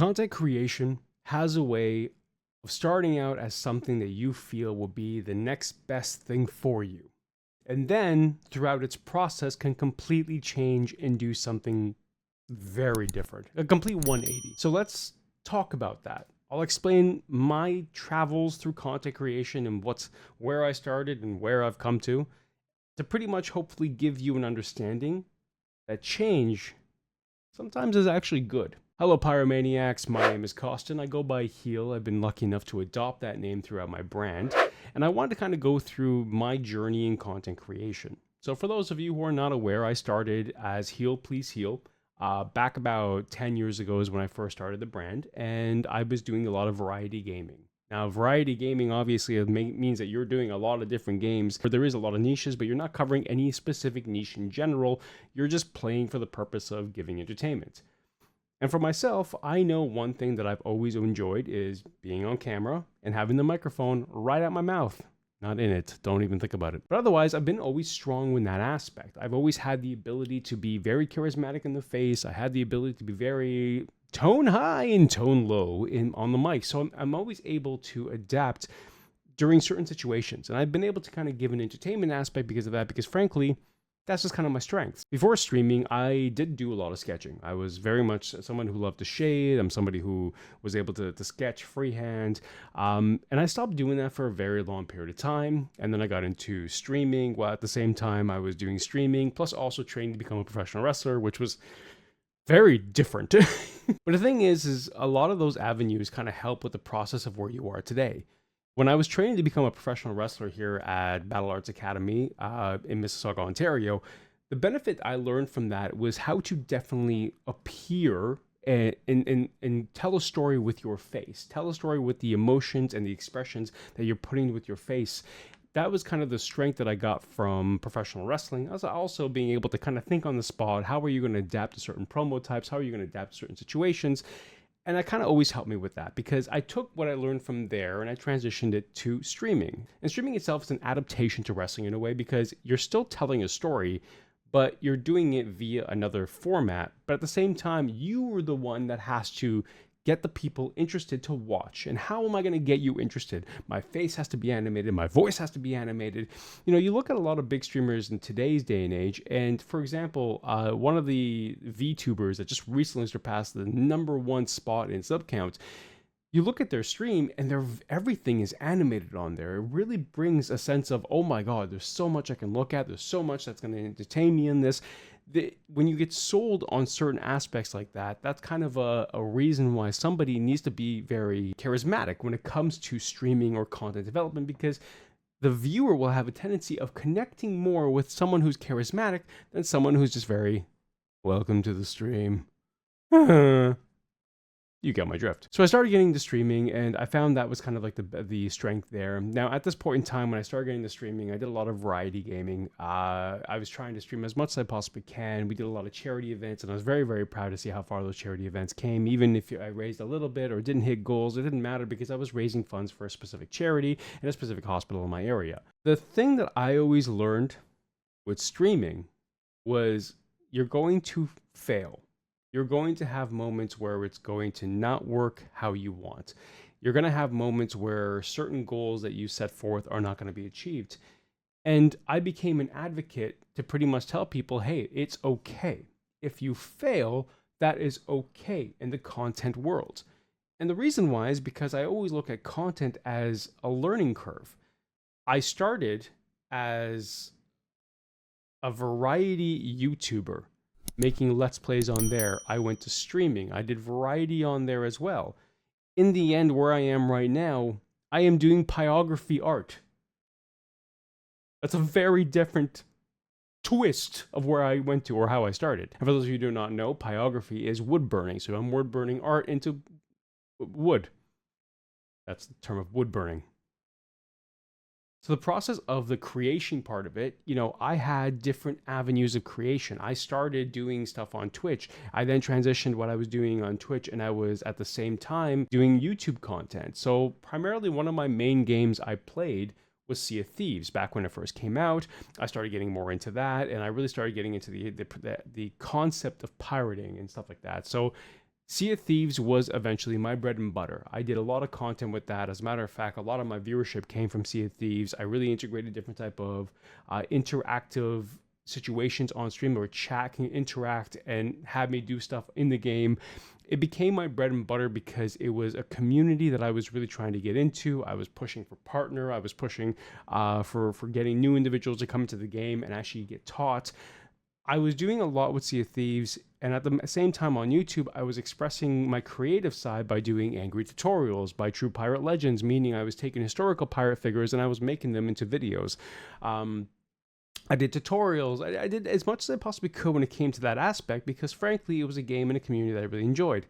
Content creation has a way of starting out as something that you feel will be the next best thing for you. And then throughout its process can completely change and do something very different, a complete 180. So let's talk about that. I'll explain my travels through content creation and where I started and where I've come to pretty much hopefully give you an understanding that change sometimes is actually good. Hello Pyromaniacs, my name is Costin. I go by Heal. I've been lucky enough to adopt that name throughout my brand. And I wanted to kind of go through my journey in content creation. So for those of you who are not aware, I started as HealPleaseHeal. Back about 10 years ago is when I first started the brand, and I was doing a lot of variety gaming. Now, variety gaming obviously means that you're doing a lot of different games where there is a lot of niches, but you're not covering any specific niche in general. You're just playing for the purpose of giving entertainment. And for myself, I know one thing that I've always enjoyed is being on camera and having the microphone right at my mouth. Not in it. Don't even think about it. But otherwise, I've been always strong in that aspect. I've always had the ability to be very charismatic in the face. I had the ability to be very tone high and tone low on the mic. So I'm always able to adapt during certain situations. And I've been able to kind of give an entertainment aspect because of that, because frankly, that's just kind of my strength. Before streaming, I did do a lot of sketching. I was very much someone who loved to shade. I'm somebody who was able to sketch freehand. And I stopped doing that for a very long period of time. And then I got into streaming, while at the same time I was doing streaming, plus also training to become a professional wrestler, which was very different. But the thing is a lot of those avenues kind of help with the process of where you are today. When I was training to become a professional wrestler here at Battle Arts Academy in Mississauga, Ontario, the benefit I learned from that was how to definitely appear and tell a story with your face. Tell a story with the emotions and the expressions that you're putting with your face. That was kind of the strength that I got from professional wrestling. I was also being able to kind of think on the spot, how are you going to adapt to certain promo types? How are you going to adapt to certain situations? And that kind of always helped me with that, because I took what I learned from there and I transitioned it to streaming. And streaming itself is an adaptation to wrestling in a way, because you're still telling a story, but you're doing it via another format. But at the same time, you are the one that has to get the people interested to watch. And how am I going to get you interested? My face has to be animated. My voice has to be animated. You know, you look at a lot of big streamers in today's day and age. And for example, one of the VTubers that just recently surpassed the #1 spot in sub count, you look at their stream and everything is animated on there. It really brings a sense of, oh my God, there's so much I can look at. There's so much that's going to entertain me in this. When you get sold on certain aspects like that, that's kind of a reason why somebody needs to be very charismatic when it comes to streaming or content development, because the viewer will have a tendency of connecting more with someone who's charismatic than someone who's just very, welcome to the stream. You get my drift. So I started getting into streaming, and I found that was kind of like the strength there. Now, at this point in time, when I started getting into streaming, I did a lot of variety gaming. I was trying to stream as much as I possibly can. We did a lot of charity events, and I was very, very proud to see how far those charity events came. Even if I raised a little bit or didn't hit goals, it didn't matter, because I was raising funds for a specific charity and a specific hospital in my area. The thing that I always learned with streaming was you're going to fail. You're going to have moments where it's going to not work how you want. You're going to have moments where certain goals that you set forth are not going to be achieved. And I became an advocate to pretty much tell people, hey, it's okay. If you fail, that is okay in the content world. And the reason why is because I always look at content as a learning curve. I started as a variety YouTuber, making Let's Plays on there. I went to streaming. I did variety on there as well. In the end, where I am right now, I am doing pyrography art. That's a very different twist of where I went to or how I started. And for those of you who do not know, pyrography is wood burning. So I'm wood burning art into wood. That's the term of wood burning. So the process of the creation part of it, you know, I had different avenues of creation. I started doing stuff on Twitch. I then transitioned what I was doing on Twitch, and I was at the same time doing YouTube content. So primarily one of my main games I played was Sea of Thieves. Back when it first came out, I started getting more into that, and I really started getting into the concept of pirating and stuff like that. So Sea of Thieves was eventually my bread and butter. I did a lot of content with that. As a matter of fact, a lot of my viewership came from Sea of Thieves. I really integrated different type of interactive situations on stream where chat can interact and have me do stuff in the game. It became my bread and butter because it was a community that I was really trying to get into. I was pushing for partner. I was pushing for getting new individuals to come into the game and actually get taught. I was doing a lot with Sea of Thieves, and at the same time on YouTube, I was expressing my creative side by doing angry tutorials by True Pirate Legends, meaning I was taking historical pirate figures and I was making them into videos. I did tutorials. I did as much as I possibly could when it came to that aspect because, frankly, it was a game and a community that I really enjoyed.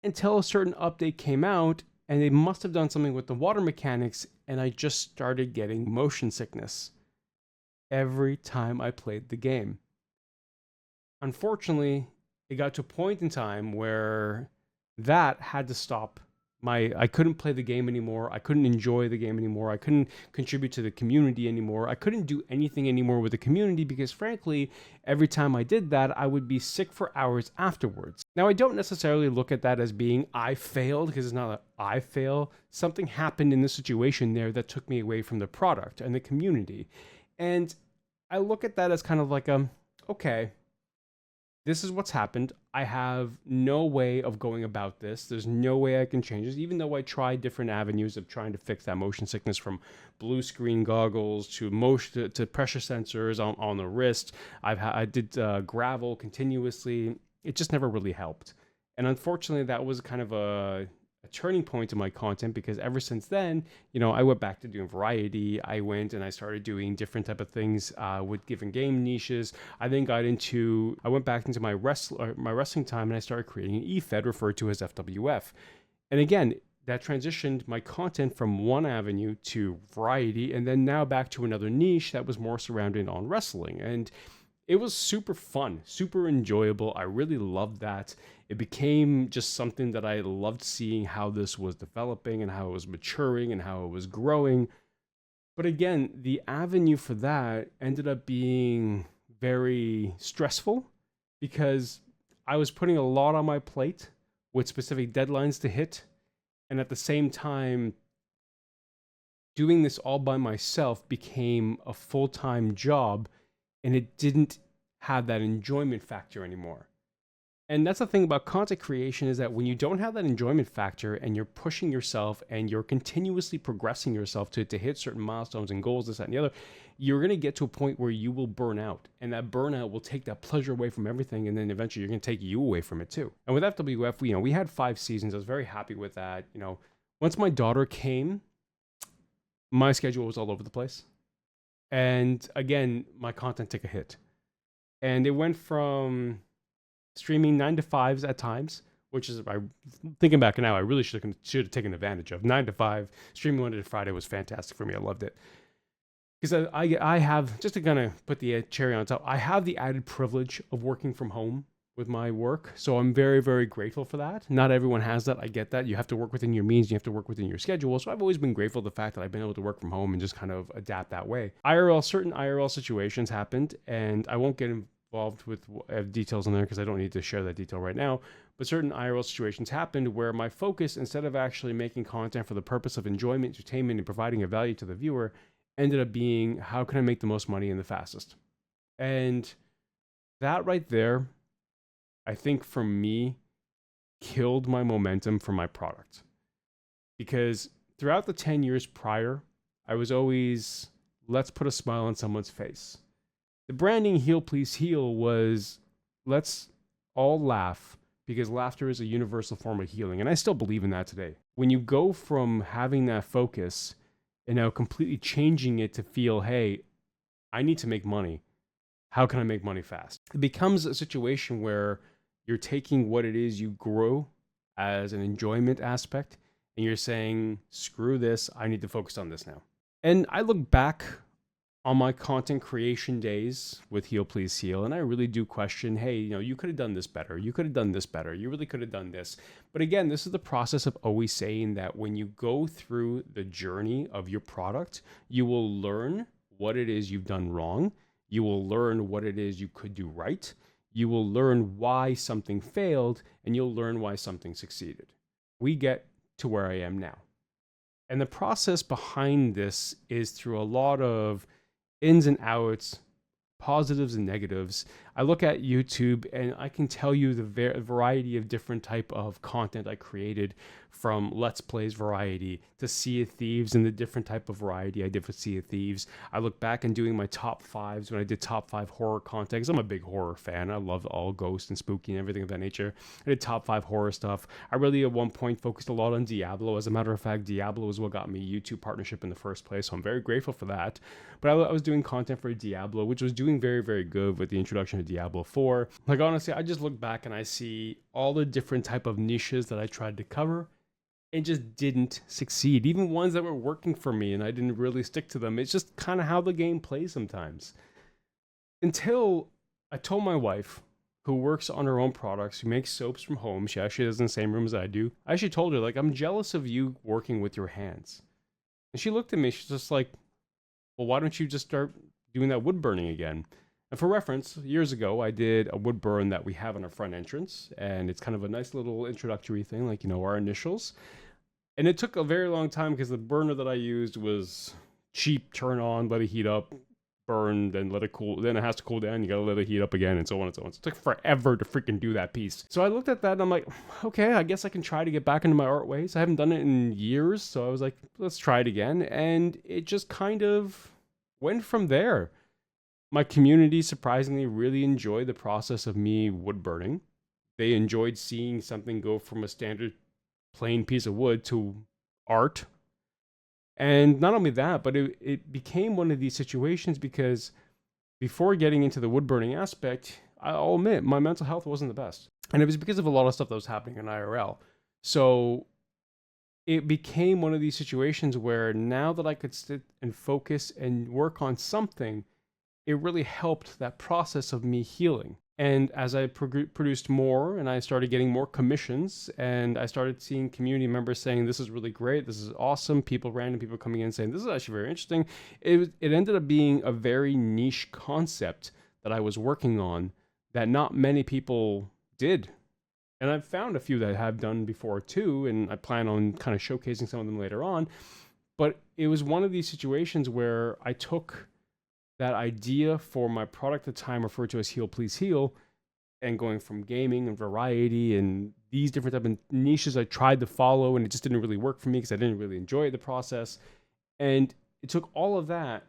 Until a certain update came out, and they must have done something with the water mechanics, and I just started getting motion sickness every time I played the game. Unfortunately, it got to a point in time where that had to stop. I couldn't play the game anymore. I couldn't enjoy the game anymore. I couldn't contribute to the community anymore. I couldn't do anything anymore with the community because, frankly, every time I did that, I would be sick for hours afterwards. Now, I don't necessarily look at that as being I failed because it's not a I fail. Something happened in the situation there that took me away from the product and the community. And I look at that as kind of like okay, this is what's happened. I have no way of going about this. There's no way I can change this, even though I tried different avenues of trying to fix that motion sickness, from blue screen goggles to motion to pressure sensors on the wrist. I did gravel continuously. It just never really helped. And unfortunately, that was kind of a turning point in my content because ever since then, I went back to doing variety. I went and I started doing different type of things with different game niches. I then I went back into my wrestling time and I started creating an eFed referred to as FWF. And again, that transitioned my content from one avenue to variety and then now back to another niche that was more surrounded on wrestling. And it was super fun, super enjoyable. I really loved that. It became just something that I loved seeing how this was developing and how it was maturing and how it was growing. But again, the avenue for that ended up being very stressful because I was putting a lot on my plate with specific deadlines to hit. And at the same time, doing this all by myself became a full-time job, and it didn't have that enjoyment factor anymore. And that's the thing about content creation, is that when you don't have that enjoyment factor and you're pushing yourself and you're continuously progressing yourself to hit certain milestones and goals, this, that, and the other, you're going to get to a point where you will burn out. And that burnout will take that pleasure away from everything. And then eventually you're going to take you away from it too. And with FWF, we had 5 seasons. I was very happy with that. Once my daughter came, my schedule was all over the place. And again, my content took a hit. And it went from streaming 9 to 5s at times, which is, thinking back now, I really should have taken advantage of. 9 to 5, streaming Monday to Friday was fantastic for me. I loved it. Because I have, just to kind of put the cherry on top, I have the added privilege of working from home with my work. So I'm very, very grateful for that. Not everyone has that. I get that. You have to work within your means. You have to work within your schedule. So I've always been grateful for the fact that I've been able to work from home and just kind of adapt that way. Certain IRL situations happened, and I won't get involved with details in there because I don't need to share that detail right now. But certain IRL situations happened where my focus, instead of actually making content for the purpose of enjoyment, entertainment, and providing a value to the viewer, ended up being, how can I make the most money and the fastest? And that right there, I think for me, killed my momentum for my product. Because throughout the 10 years prior, I was always, let's put a smile on someone's face. The branding HealPleaseHeal was, let's all laugh, because laughter is a universal form of healing. And I still believe in that today. When you go from having that focus and now completely changing it to feel, hey, I need to make money. How can I make money fast? It becomes a situation where you're taking what it is you grow as an enjoyment aspect, and you're saying, screw this, I need to focus on this now. And I look back on my content creation days with HealPleaseHeal, and I really do question, hey, you could have done this better. You could have done this better. You really could have done this. But again, this is the process of always saying that when you go through the journey of your product, you will learn what it is you've done wrong. You will learn what it is you could do right. you will learn why something failed and you'll learn why something succeeded. We get to where I am now. And the process behind this is through a lot of ins and outs, positives and negatives. I look at YouTube and I can tell you the variety of different type of content I created, from Let's Plays variety to Sea of Thieves and the different type of variety I did for Sea of Thieves. I look back and doing my top fives when I did top 5 horror content, because I'm a big horror fan. I love all ghost and spooky and everything of that nature. I did top 5 horror stuff. I really at one point focused a lot on Diablo. As a matter of fact, Diablo is what got me YouTube partnership in the first place, so I'm very grateful for that. But I was doing content for Diablo, which was doing very, very good with the introduction of Diablo 4. Like, honestly, I just look back and I see all the different type of niches that I tried to cover and just didn't succeed. Even ones that were working for me and I didn't really stick to them. It's just kind of how the game plays sometimes. Until I told my wife, who works on her own products, who makes soaps from home, she actually lives in the same room as I do. I actually told her, like, I'm jealous of you working with your hands. And she looked at me, she's just like, well, why don't you just start doing that wood burning again? And for reference, years ago, I did a wood burn that we have on our front entrance, and it's kind of a nice little introductory thing, like, our initials. And it took a very long time because the burner that I used was cheap, turn on, let it heat up, burn, then let it cool, then it has to cool down, you gotta let it heat up again, and so on and so on. So it took forever to freaking do that piece. So I looked at that and I'm like, okay, I guess I can try to get back into my art ways. I haven't done it in years, so I was like, let's try it again. And it just kind of went from there. My community surprisingly really enjoyed the process of me wood burning. They enjoyed seeing something go from a standard plain piece of wood to art. And not only that, but it became one of these situations because before getting into the wood burning aspect, I'll admit my mental health wasn't the best. And it was because of a lot of stuff that was happening in IRL. So it became one of these situations where now that I could sit and focus and work on something, it really helped that process of me healing. And as I produced more and I started getting more commissions and I started seeing community members saying, this is really great, this is awesome, random people coming in saying, this is actually very interesting, it ended up being a very niche concept that I was working on that not many people did. And I've found a few that have done before too, and I plan on kind of showcasing some of them later on. But it was one of these situations where I took that idea for my product at the time referred to as HealPleaseHeal, and going from gaming and variety and these different type of niches I tried to follow, and it just didn't really work for me because I didn't really enjoy the process. And it took all of that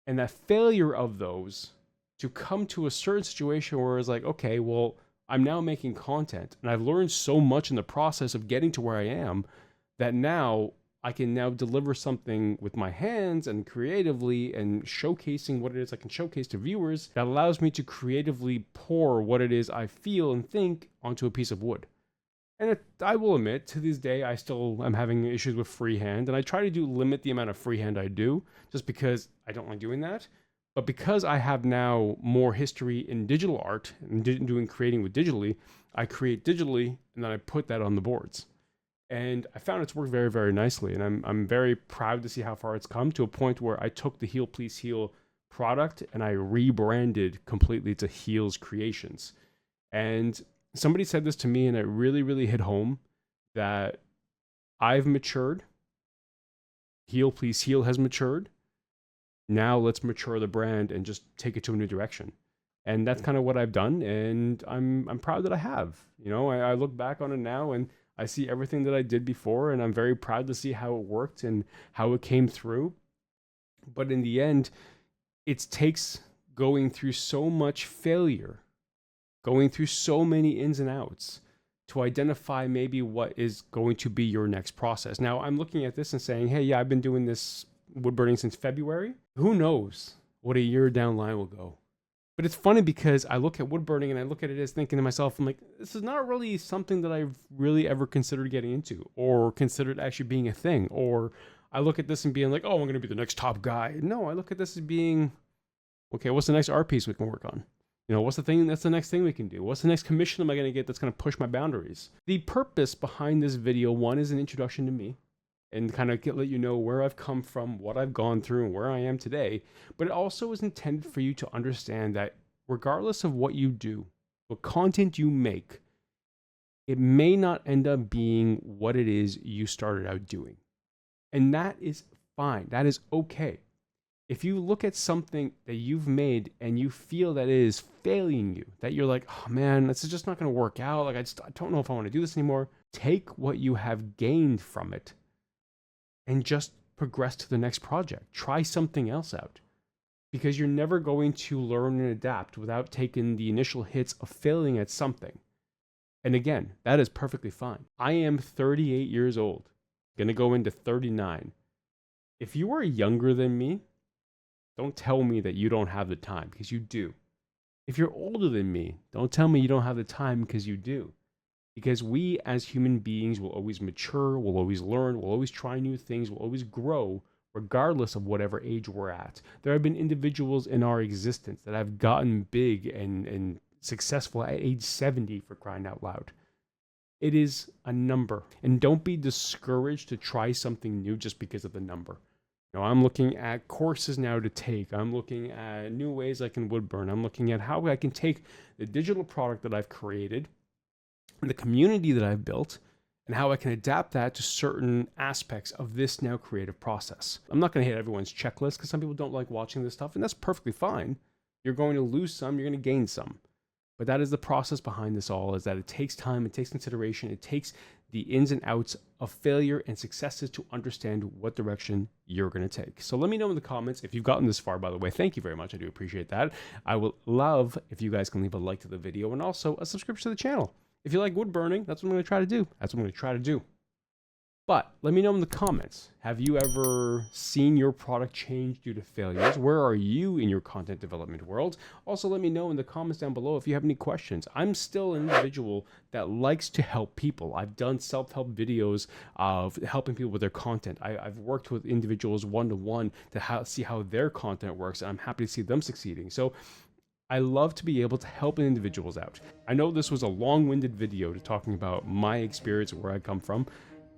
and that failure of those to come to a certain situation where it's like, okay, well, I'm now making content and I've learned so much in the process of getting to where I am that now I can now deliver something with my hands and creatively and showcasing what it is I can showcase to viewers that allows me to creatively pour what it is I feel and think onto a piece of wood. And I will admit, to this day, I still am having issues with freehand, and I try to limit the amount of freehand I do, just because I don't like doing that. But because I have now more history in digital art and creating with digitally, I create digitally and then I put that on the boards. And I found it's worked very, very nicely. And I'm very proud to see how far it's come, to a point where I took the HealPleaseHeal product and I rebranded completely to Heal's Creations. And somebody said this to me and it really, really hit home, that I've matured. HealPleaseHeal has matured. Now let's mature the brand and just take it to a new direction. And that's kind of what I've done. And I'm proud that I have. I look back on it now and I see everything that I did before, and I'm very proud to see how it worked and how it came through. But in the end, it takes going through so much failure, going through so many ins and outs to identify maybe what is going to be your next process. Now, I'm looking at this and saying, hey, yeah, I've been doing this wood burning since February. Who knows what a year down the line will go? But it's funny because I look at wood burning and I look at it as thinking to myself, I'm like, this is not really something that I've really ever considered getting into or considered actually being a thing. Or I look at this and being like, oh, I'm going to be the next top guy. No, I look at this as being, okay, what's the next art piece we can work on? What's that's the next thing we can do? What's the next commission am I going to get that's going to push my boundaries? The purpose behind this video, one, is an introduction to me and kind of let you know where I've come from, what I've gone through, and where I am today. But it also is intended for you to understand that regardless of what you do, what content you make, it may not end up being what it is you started out doing. And that is fine. That is okay. If you look at something that you've made and you feel that it is failing you, that you're like, oh man, this is just not going to work out. Like, I don't know if I want to do this anymore. Take what you have gained from it and just progress to the next project. Try something else out, because you're never going to learn and adapt without taking the initial hits of failing at something. And again, that is perfectly fine. I am 38 years old, going to go into 39. If you are younger than me, don't tell me that you don't have the time, because you do. If you're older than me, don't tell me you don't have the time, because you do. Because we as human beings will always mature, will always learn, will always try new things, will always grow, regardless of whatever age we're at. There have been individuals in our existence that have gotten big and successful at age 70, for crying out loud. It is a number. And don't be discouraged to try something new just because of the number. You know, I'm looking at courses now to take. I'm looking at new ways I can wood burn. I'm looking at how I can take the digital product that I've created, the community that I've built, and how I can adapt that to certain aspects of this now creative process. I'm not going to hit everyone's checklist, because some people don't like watching this stuff, and that's perfectly fine. You're going to lose some, you're going to gain some. But that is the process behind this all, is that it takes time, it takes consideration, it takes the ins and outs of failure and successes to understand what direction you're going to take. So let me know in the comments if you've gotten this far, by the way. Thank you very much. I do appreciate that. I will love if you guys can leave a like to the video and also a subscription to the channel. If you like wood burning, that's what I'm going to try to do. That's what I'm going to try to do. But let me know in the comments, have you ever seen your product change due to failures? Where are you in your content development world? Also, let me know in the comments down below if you have any questions. I'm still an individual that likes to help people. I've done self-help videos of helping people with their content. I've worked with individuals one-to-one to see how their content works, and I'm happy to see them succeeding. So I love to be able to help individuals out. I know this was a long-winded video to talking about my experience and where I come from,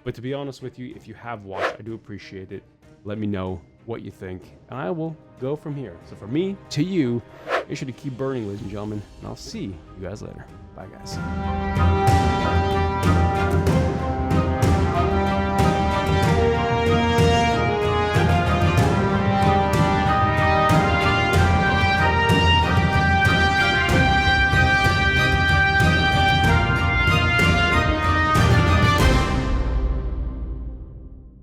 but to be honest with you, if you have watched, I do appreciate it. Let me know what you think, and I will go from here. So from me to you, make sure to keep burning, ladies and gentlemen, and I'll see you guys later. Bye, guys.